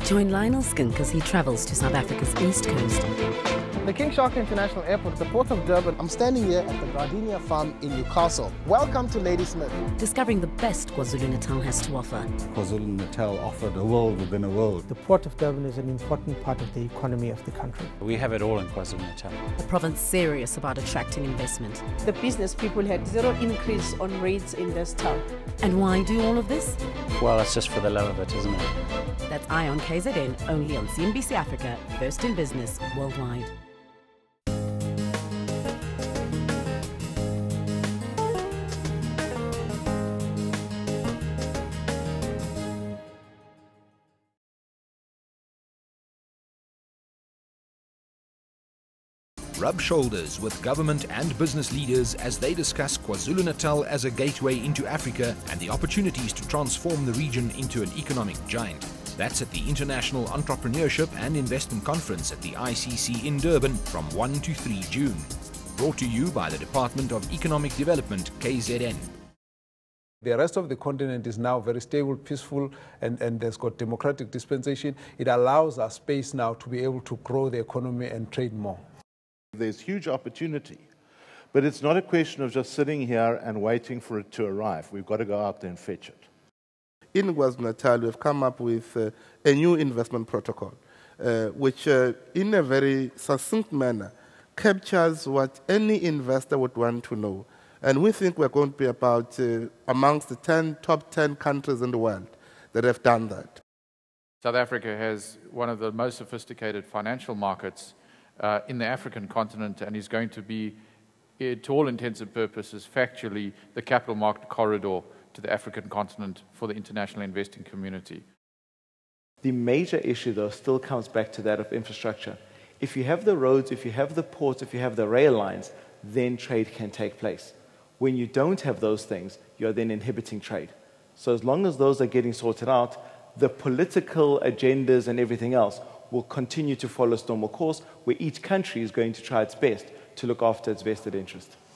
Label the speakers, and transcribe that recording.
Speaker 1: Join Lionel Skink as he travels to South Africa's east coast.
Speaker 2: The King Shark International Airport, the Port of Durban. I'm standing here at the Gardenia Farm in Newcastle. Welcome to Ladysmith.
Speaker 1: Discovering the best KwaZulu-Natal has to offer.
Speaker 3: KwaZulu-Natal offered a world within a world.
Speaker 4: The Port of Durban is an important part of the economy of the country.
Speaker 5: We have it all in KwaZulu-Natal.
Speaker 1: A province serious about attracting investment.
Speaker 6: The business people had zero increase on rates in this town.
Speaker 1: And why do all of this?
Speaker 5: Well, it's just for the love of it, isn't it?
Speaker 1: That's Eye on KZN, only on CNBC Africa, first in business worldwide.
Speaker 7: Rub shoulders with government and business leaders as they discuss KwaZulu-Natal as a gateway into Africa and the opportunities to transform the region into an economic giant. That's at the International Entrepreneurship and Investment Conference at the ICC in Durban from 1 to 3 June. Brought to you by the Department of Economic Development, KZN.
Speaker 3: The rest of the continent is now very stable, peaceful, and there's got democratic dispensation. It allows us space now to be able to grow the economy and trade more.
Speaker 8: There's huge opportunity, but it's not a question of just sitting here and waiting for it to arrive. We've got to go out there and fetch it.
Speaker 9: In KwaZulu-Natal, we've come up with a new investment protocol, which in a very succinct manner captures what any investor would want to know. And we think we're going to be about amongst the top 10 countries in the world that have done that.
Speaker 10: South Africa has one of the most sophisticated financial markets in the African continent, and is going to be, to all intents and purposes, factually, the capital market corridor to the African continent for the international investing community.
Speaker 11: The major issue, though, still comes back to that of infrastructure. If you have the roads, if you have the ports, if you have the rail lines, then trade can take place. When you don't have those things, you are then inhibiting trade. So as long as those are getting sorted out, the political agendas and everything else will continue to follow its normal course, where each country is going to try its best to look after its vested interest.